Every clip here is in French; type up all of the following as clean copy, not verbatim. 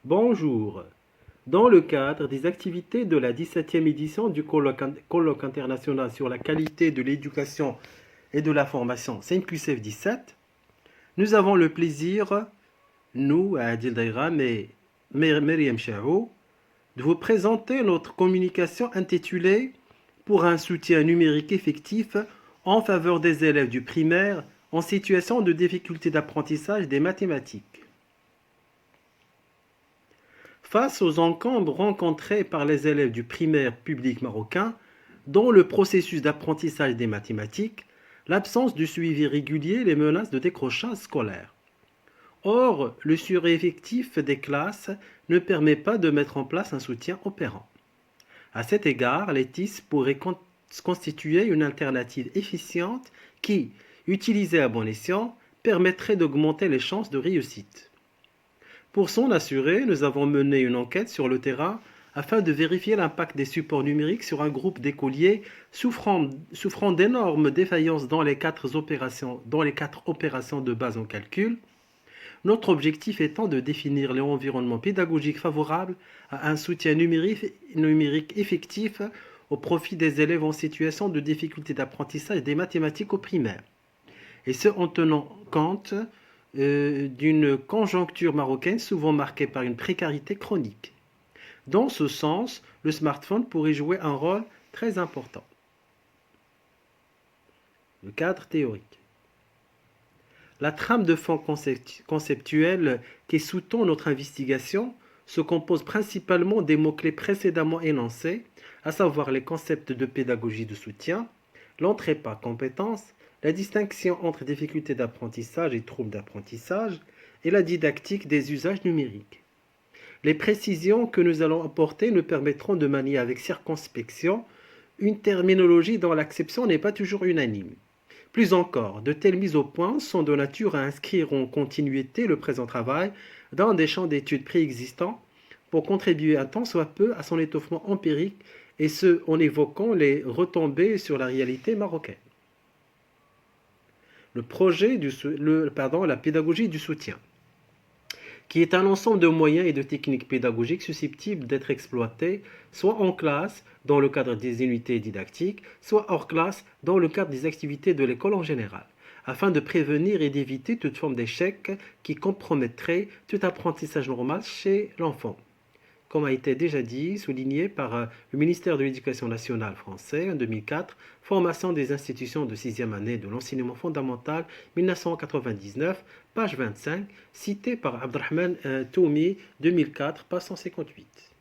Bonjour. Dans le cadre des activités de la 17e édition du colloque international sur la qualité de l'éducation et de la formation 5QCF 17, nous avons le plaisir, nous, à Adil Dayram et Myriam Chahou, de vous présenter notre communication intitulée Pour un soutien numérique effectif en faveur des élèves du primaire en situation de difficulté d'apprentissage des mathématiques. Face aux encombres rencontrés par les élèves du primaire public marocain dans le processus d'apprentissage des mathématiques, l'absence de suivi régulier les menace de décrochage scolaire. Or, le sureffectif des classes ne permet pas de mettre en place un soutien opérant. À cet égard, les TIS pourraient constituer une alternative efficiente qui, utilisée à bon escient, permettrait d'augmenter les chances de réussite. Pour s'en assurer, nous avons mené une enquête sur le terrain afin de vérifier l'impact des supports numériques sur un groupe d'écoliers souffrant d'énormes défaillances dans les quatre opérations de base en calcul. Notre objectif étant de définir l'environnement pédagogique favorable à un soutien numérique effectif au profit des élèves en situation de difficulté d'apprentissage des mathématiques au primaire. Et ce en tenant compte d'une conjoncture marocaine souvent marquée par une précarité chronique. Dans ce sens, le smartphone pourrait jouer un rôle très important. Le cadre théorique. La trame de fond conceptuelle qui sous-tend notre investigation se compose principalement des mots-clés précédemment énoncés, à savoir les concepts de pédagogie de soutien, l'entrée par compétence, la distinction entre difficultés d'apprentissage et troubles d'apprentissage, et la didactique des usages numériques. Les précisions que nous allons apporter nous permettront de manier avec circonspection une terminologie dont l'acception n'est pas toujours unanime. Plus encore, de telles mises au point sont de nature à inscrire en continuité le présent travail dans des champs d'études préexistants pour contribuer un tant soit peu à son étoffement empirique, et ce en évoquant les retombées sur la réalité marocaine. La pédagogie du soutien, qui est un ensemble de moyens et de techniques pédagogiques susceptibles d'être exploités soit en classe dans le cadre des unités didactiques, soit hors classe dans le cadre des activités de l'école en général, afin de prévenir et d'éviter toute forme d'échec qui compromettrait tout apprentissage normal chez l'enfant. Comme a été déjà dit, souligné par le ministère de l'Éducation nationale français en 2004, formation des institutions de 6e année de l'enseignement fondamental 1999, page 25, cité par Abdelrahman Toumi 2004, page 158.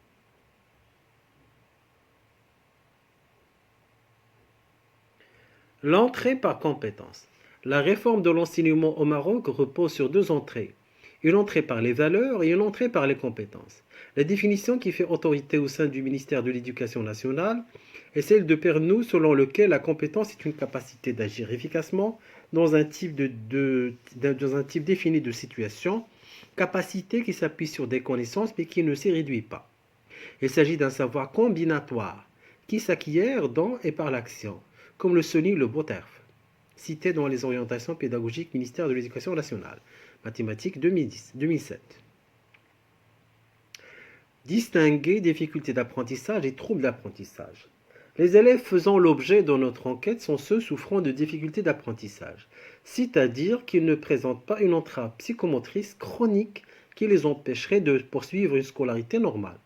L'entrée par compétence. La réforme de l'enseignement au Maroc repose sur deux entrées. Une entrée par les valeurs et une entrée par les compétences. La définition qui fait autorité au sein du ministère de l'Éducation nationale est celle de Pernoud, selon lequel la compétence est une capacité d'agir efficacement dans un type défini de situation, capacité qui s'appuie sur des connaissances mais qui ne s'y réduit pas. Il s'agit d'un savoir combinatoire qui s'acquiert dans et par l'action, comme le souligne le Boterf, cité dans les orientations pédagogiques ministère de l'Éducation nationale. Mathématiques 2007. Distinguer difficultés d'apprentissage et troubles d'apprentissage. Les élèves faisant l'objet de notre enquête sont ceux souffrant de difficultés d'apprentissage, c'est-à-dire qu'ils ne présentent pas une entrave psychomotrice chronique qui les empêcherait de poursuivre une scolarité normale.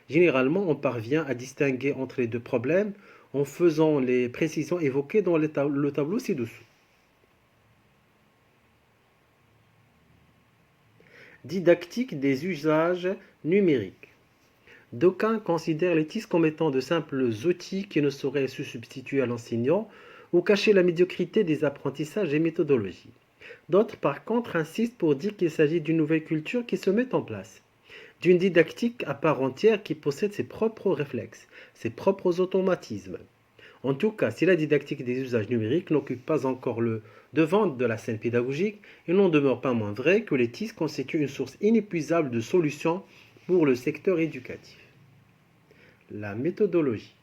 Généralement, on parvient à distinguer entre les deux problèmes en faisant les précisions évoquées dans le tableau ci-dessous. Didactique des usages numériques. D'aucuns considèrent les TIS comme étant de simples outils qui ne sauraient se substituer à l'enseignant ou cacher la médiocrité des apprentissages et méthodologies. D'autres, par contre, insistent pour dire qu'il s'agit d'une nouvelle culture qui se met en place, d'une didactique à part entière qui possède ses propres réflexes, ses propres automatismes. En tout cas, si la didactique des usages numériques n'occupe pas encore le devant de la scène pédagogique, il n'en demeure pas moins vrai que les TIS constituent une source inépuisable de solutions pour le secteur éducatif. La méthodologie.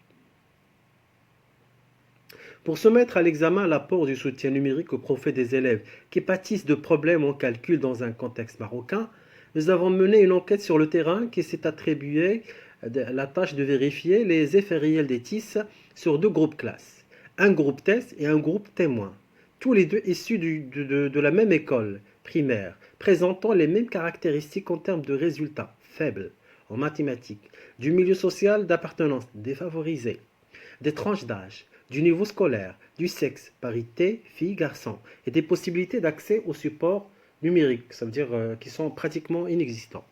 Pour se mettre à l'examen l'apport du soutien numérique au profit des élèves qui pâtissent de problèmes en calcul dans un contexte marocain, Nous avons mené une enquête sur le terrain qui s'est attribuée la tâche de vérifier les effets réels des TIS sur deux groupes classes, un groupe test et un groupe témoin, tous les deux issus de la même école primaire, présentant les mêmes caractéristiques en termes de résultats faibles en mathématiques, du milieu social d'appartenance défavorisé, des tranches d'âge, du niveau scolaire, du sexe, parité, filles-garçons, et des possibilités d'accès aux supports numériques, ça veut dire qui sont pratiquement inexistants.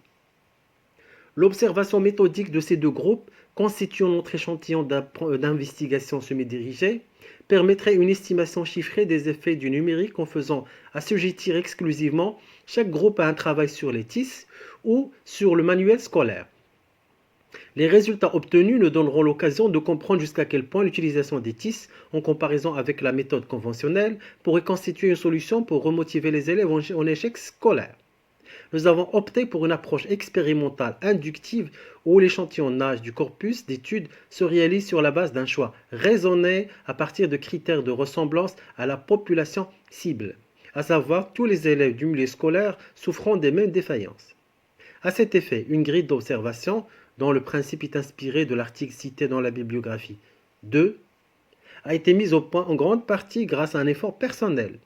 L'observation méthodique de ces deux groupes, constituant notre échantillon d'investigation semi-dirigée, permettrait une estimation chiffrée des effets du numérique en faisant assujettir exclusivement chaque groupe à un travail sur les TIS ou sur le manuel scolaire. Les résultats obtenus nous donneront l'occasion de comprendre jusqu'à quel point l'utilisation des TIS, en comparaison avec la méthode conventionnelle, pourrait constituer une solution pour remotiver les élèves en échec scolaire. Nous avons opté pour une approche expérimentale inductive où l'échantillonnage du corpus d'études se réalise sur la base d'un choix raisonné à partir de critères de ressemblance à la population cible, à savoir tous les élèves du milieu scolaire souffrant des mêmes défaillances. À cet effet, une grille d'observation, dont le principe est inspiré de l'article cité dans la bibliographie 2, a été mise au point en grande partie grâce à un effort personnel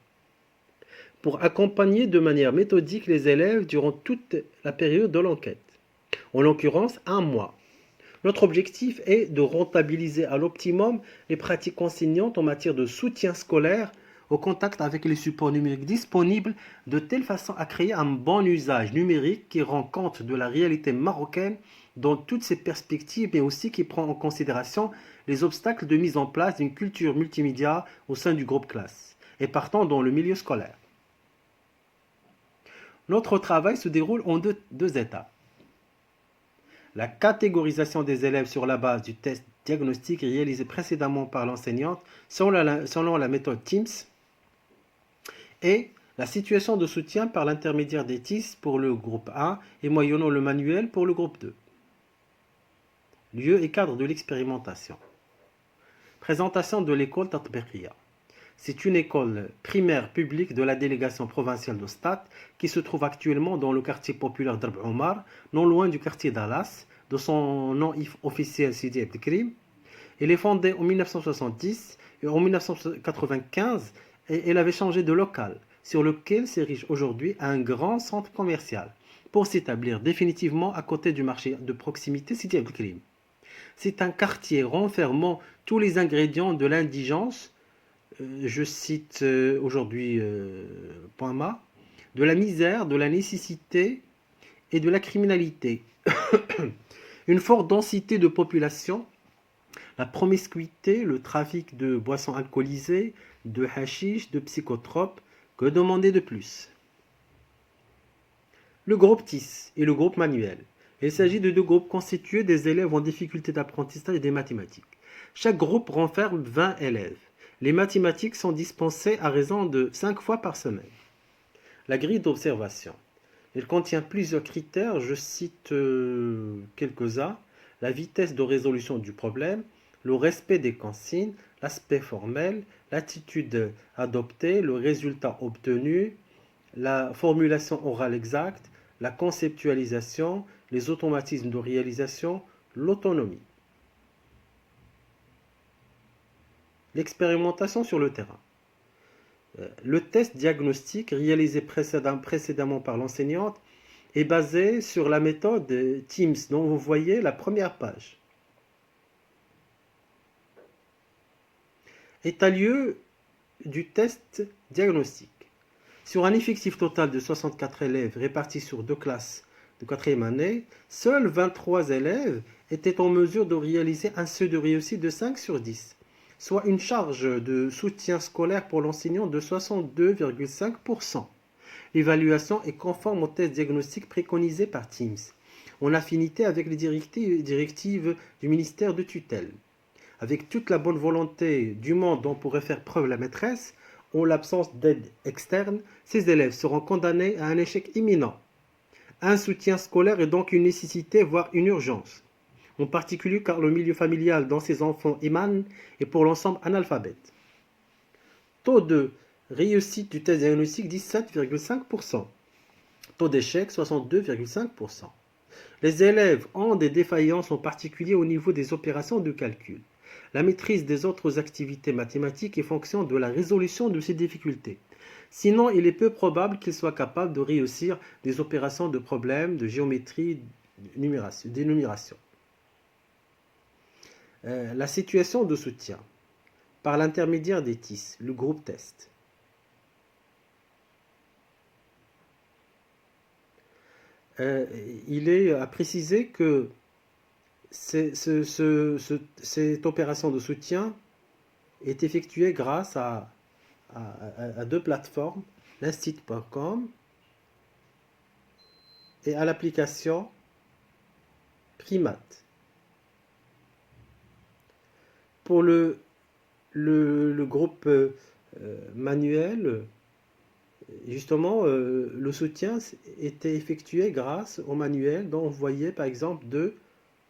pour accompagner de manière méthodique les élèves durant toute la période de l'enquête, en l'occurrence un mois. Notre objectif est de rentabiliser à l'optimum les pratiques enseignantes en matière de soutien scolaire au contact avec les supports numériques disponibles, de telle façon à créer un bon usage numérique qui rend compte de la réalité marocaine dans toutes ses perspectives, mais aussi qui prend en considération les obstacles de mise en place d'une culture multimédia au sein du groupe classe, et partant dans le milieu scolaire. Notre travail se déroule en deux étapes. La catégorisation des élèves sur la base du test diagnostique réalisé précédemment par l'enseignante selon la méthode TIMSS et la situation de soutien par l'intermédiaire des TIS pour le groupe A et moyennant le manuel pour le groupe 2. Lieu et cadre de l'expérimentation. Présentation de l'école Tatbiqiya. C'est une école primaire publique de la délégation provinciale d'Ostat qui se trouve actuellement dans le quartier populaire d'Arb Omar, non loin du quartier d'Alas, de son nom officiel Sidi Abdelkrim. Elle est fondée en 1970 et en 1995 et elle avait changé de local, sur lequel s'érige aujourd'hui un grand centre commercial, pour s'établir définitivement à côté du marché de proximité Sidi Abdelkrim. C'est un quartier renfermant tous les ingrédients de l'indigence, je cite aujourd'hui Poinma, de la misère, de la nécessité et de la criminalité. Une forte densité de population, la promiscuité, le trafic de boissons alcoolisées, de hashish, de psychotropes, que demander de plus? Le groupe TIS et le groupe manuel. Il s'agit de deux groupes constitués des élèves en difficulté d'apprentissage des mathématiques. Chaque groupe renferme 20 élèves. Les mathématiques sont dispensées à raison de 5 fois par semaine. La grille d'observation. Elle contient plusieurs critères, je cite quelques-uns. La vitesse de résolution du problème, le respect des consignes, l'aspect formel, l'attitude adoptée, le résultat obtenu, la formulation orale exacte, la conceptualisation, les automatismes de réalisation, l'autonomie. L'expérimentation sur le terrain. Le test diagnostique réalisé précédemment par l'enseignante est basé sur la méthode TIMSS dont vous voyez la première page. État lieu du test diagnostique. Sur un effectif total de 64 élèves répartis sur deux classes de 4e année, seuls 23 élèves étaient en mesure de réaliser un seuil de réussite de 5 sur 10. Soit une charge de soutien scolaire pour l'enseignant de 62,5%. L'évaluation est conforme au test diagnostique préconisé par TIMSS, en affinité avec les directives du ministère de tutelle. Avec toute la bonne volonté du monde dont pourrait faire preuve la maîtresse, en l'absence d'aide externe, ces élèves seront condamnés à un échec imminent. Un soutien scolaire est donc une nécessité, voire une urgence. En particulier car le milieu familial dont ces enfants émanent est pour l'ensemble analphabète. Taux de réussite du test diagnostique 17,5%. Taux d'échec 62,5%. Les élèves ont des défaillances en particulier au niveau des opérations de calcul. La maîtrise des autres activités mathématiques est fonction de la résolution de ces difficultés. Sinon, il est peu probable qu'ils soient capables de réussir des opérations de problèmes de géométrie d'énumération. La situation de soutien par l'intermédiaire des TIS, le groupe test. Il est à préciser que cette opération de soutien est effectuée grâce à deux plateformes, l'instit.com et à l'application Primat. Pour le groupe manuel, justement, le soutien était effectué grâce au manuel dont on voyait par exemple deux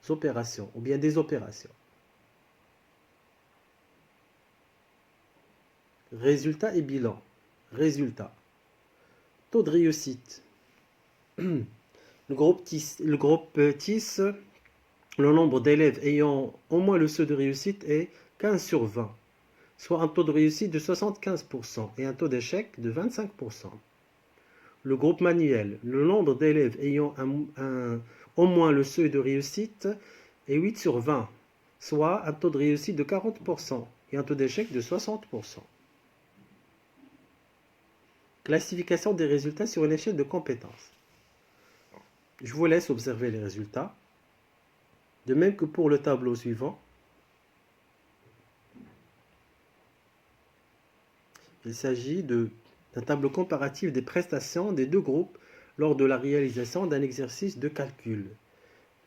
opérations ou bien des opérations. Résultat et bilan. Résultat. Taux de réussite. Le groupe TIS, le nombre d'élèves ayant au moins le seuil de réussite est 15 sur 20, soit un taux de réussite de 75% et un taux d'échec de 25%. Le groupe manuel, le nombre d'élèves ayant au moins le seuil de réussite est 8 sur 20, soit un taux de réussite de 40% et un taux d'échec de 60%. Classification des résultats sur une échelle de compétences. Je vous laisse observer les résultats. De même que pour le tableau suivant. Il s'agit d'un tableau comparatif des prestations des deux groupes lors de la réalisation d'un exercice de calcul,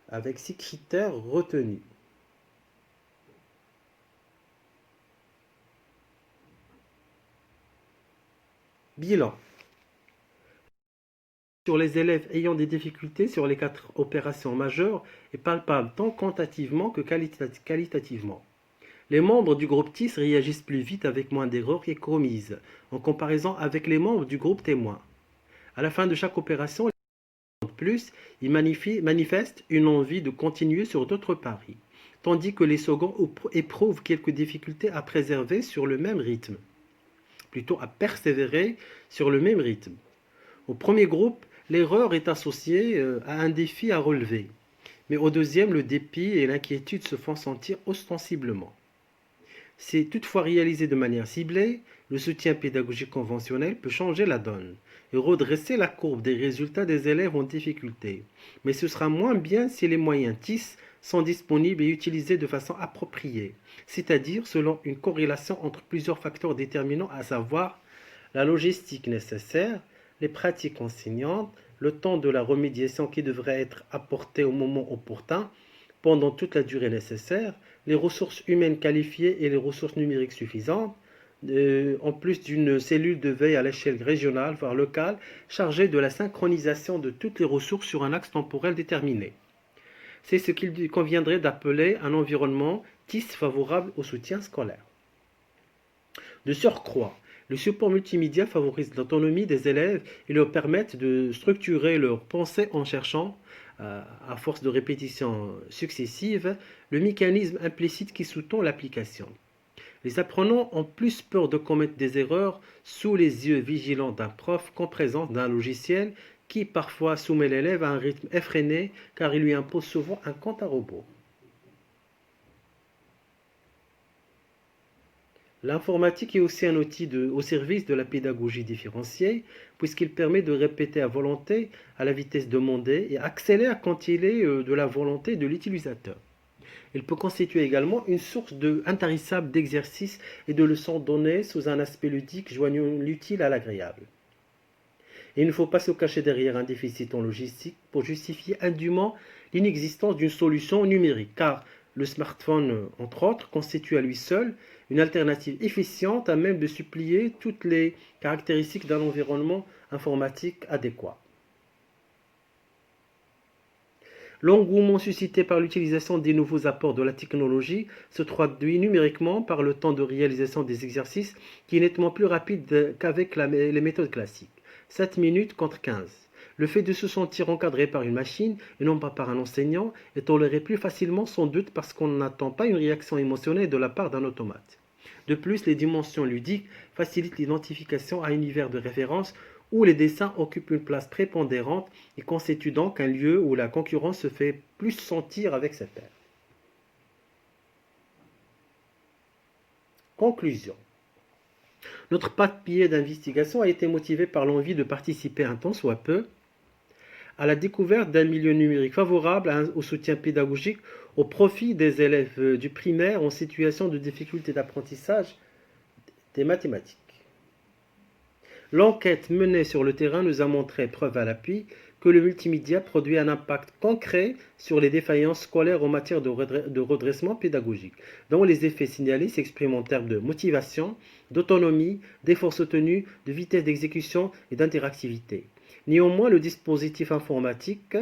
avec 6 critères retenus. Bilan. Sur les élèves ayant des difficultés sur les 4 opérations majeures est palpable tant quantitativement que qualitativement. Les membres du groupe TIS réagissent plus vite avec moins d'erreurs commises, en comparaison avec les membres du groupe témoin. À la fin de chaque opération, plus, ils manifestent une envie de continuer sur d'autres paris, tandis que les seconds éprouvent quelques difficultés à préserver sur le même rythme, plutôt à persévérer sur le même rythme. Au premier groupe, l'erreur est associée à un défi à relever, mais au deuxième, le dépit et l'inquiétude se font sentir ostensiblement. Si toutefois réalisé de manière ciblée, le soutien pédagogique conventionnel peut changer la donne et redresser la courbe des résultats des élèves en difficulté. Mais ce sera moins bien si les moyens TIS sont disponibles et utilisés de façon appropriée, c'est-à-dire selon une corrélation entre plusieurs facteurs déterminants, à savoir la logistique nécessaire, les pratiques enseignantes, le temps de la remédiation qui devrait être apporté au moment opportun, pendant toute la durée nécessaire, les ressources humaines qualifiées et les ressources numériques suffisantes, en plus d'une cellule de veille à l'échelle régionale, voire locale, chargée de la synchronisation de toutes les ressources sur un axe temporel déterminé. C'est ce qu'il conviendrait d'appeler un environnement TIS favorable au soutien scolaire. De surcroît, le support multimédia favorise l'autonomie des élèves et leur permet de structurer leur pensée en cherchant, à force de répétitions successives, le mécanisme implicite qui sous-tend l'application. Les apprenants ont plus peur de commettre des erreurs sous les yeux vigilants d'un prof qu'en présence d'un logiciel qui parfois soumet l'élève à un rythme effréné car il lui impose souvent un compte à rebours. L'informatique est aussi un outil au service de la pédagogie différenciée, puisqu'il permet de répéter à volonté à la vitesse demandée et accélère quand il est de la volonté de l'utilisateur. Il peut constituer également une source intarissable d'exercices et de leçons données sous un aspect ludique joignant l'utile à l'agréable. Il ne faut pas se cacher derrière un déficit en logistique pour justifier indûment l'inexistence d'une solution numérique, car le smartphone, entre autres, constitue à lui seul une alternative efficiente à même de supplier toutes les caractéristiques d'un environnement informatique adéquat. L'engouement suscité par l'utilisation des nouveaux apports de la technologie se traduit numériquement par le temps de réalisation des exercices qui est nettement plus rapide qu'avec les méthodes classiques. 7 minutes contre 15. Le fait de se sentir encadré par une machine et non pas par un enseignant est toléré plus facilement sans doute parce qu'on n'attend pas une réaction émotionnelle de la part d'un automate. De plus, les dimensions ludiques facilitent l'identification à un univers de référence où les dessins occupent une place prépondérante et constituent donc un lieu où la concurrence se fait plus sentir avec ses pairs. Conclusion. Notre papier d'investigation a été motivé par l'envie de participer un tant soit peu à la découverte d'un milieu numérique favorable au soutien pédagogique au profit des élèves du primaire en situation de difficulté d'apprentissage des mathématiques. L'enquête menée sur le terrain nous a montré, preuve à l'appui, que le multimédia produit un impact concret sur les défaillances scolaires en matière de redressement pédagogique, dont les effets signalés s'expriment en termes de motivation, d'autonomie, d'efforts soutenus, de vitesse d'exécution et d'interactivité. Néanmoins, le dispositif informatique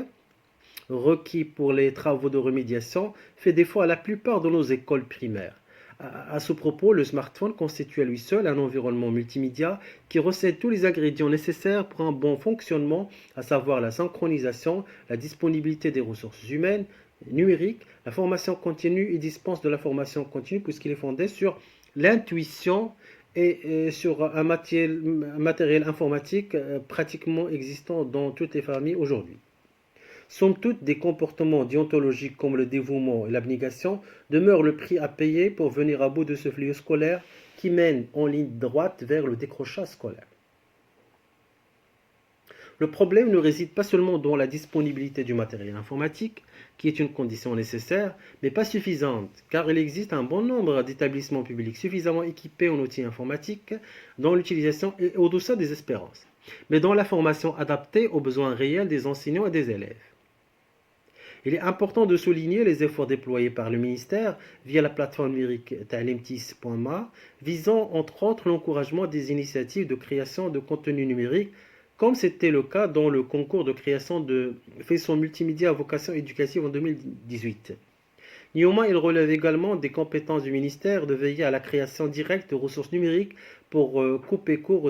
requis pour les travaux de remédiation fait défaut à la plupart de nos écoles primaires. À ce propos, le smartphone constitue à lui seul un environnement multimédia qui recèle tous les ingrédients nécessaires pour un bon fonctionnement, à savoir la synchronisation, la disponibilité des ressources humaines, numériques, la formation continue et dispense de la formation continue puisqu'il est fondé sur l'intuition et sur un matériel informatique pratiquement existant dans toutes les familles aujourd'hui. Somme toute, des comportements déontologiques comme le dévouement et l'abnégation demeurent le prix à payer pour venir à bout de ce fléau scolaire qui mène en ligne droite vers le décrochage scolaire. Le problème ne réside pas seulement dans la disponibilité du matériel informatique, qui est une condition nécessaire, mais pas suffisante, car il existe un bon nombre d'établissements publics suffisamment équipés en outils informatiques dont l'utilisation est au-delà des espérances, mais dont la formation adaptée aux besoins réels des enseignants et des élèves. Il est important de souligner les efforts déployés par le ministère via la plateforme numérique talimtis.ma, visant entre autres l'encouragement des initiatives de création de contenu numérique, comme c'était le cas dans le concours de création de faisceaux multimédia à vocation éducative en 2018. Néanmoins, il relève également des compétences du ministère de veiller à la création directe de ressources numériques pour couper court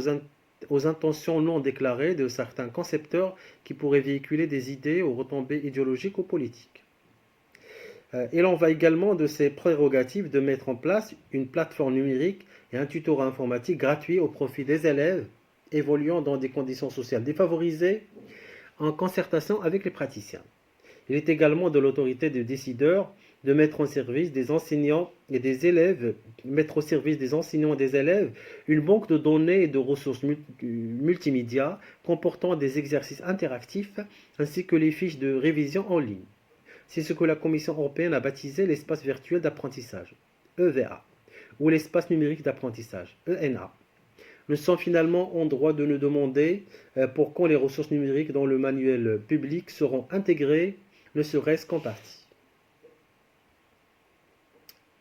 aux intentions non déclarées de certains concepteurs qui pourraient véhiculer des idées aux retombées idéologiques ou politiques. Il en va également de ses prérogatives de mettre en place une plateforme numérique et un tutorat informatique gratuit au profit des élèves évoluant dans des conditions sociales défavorisées en concertation avec les praticiens. Il est également de l'autorité des décideurs de mettre au service des enseignants et des élèves, une banque de données et de ressources multimédia comportant des exercices interactifs ainsi que les fiches de révision en ligne. C'est ce que la Commission européenne a baptisé l'espace virtuel d'apprentissage, EVA, ou l'espace numérique d'apprentissage, ENA. Nous sommes finalement en droit de nous demander pour quand les ressources numériques dans le manuel public seront intégrées, ne serait-ce qu'en partie.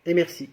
Et merci.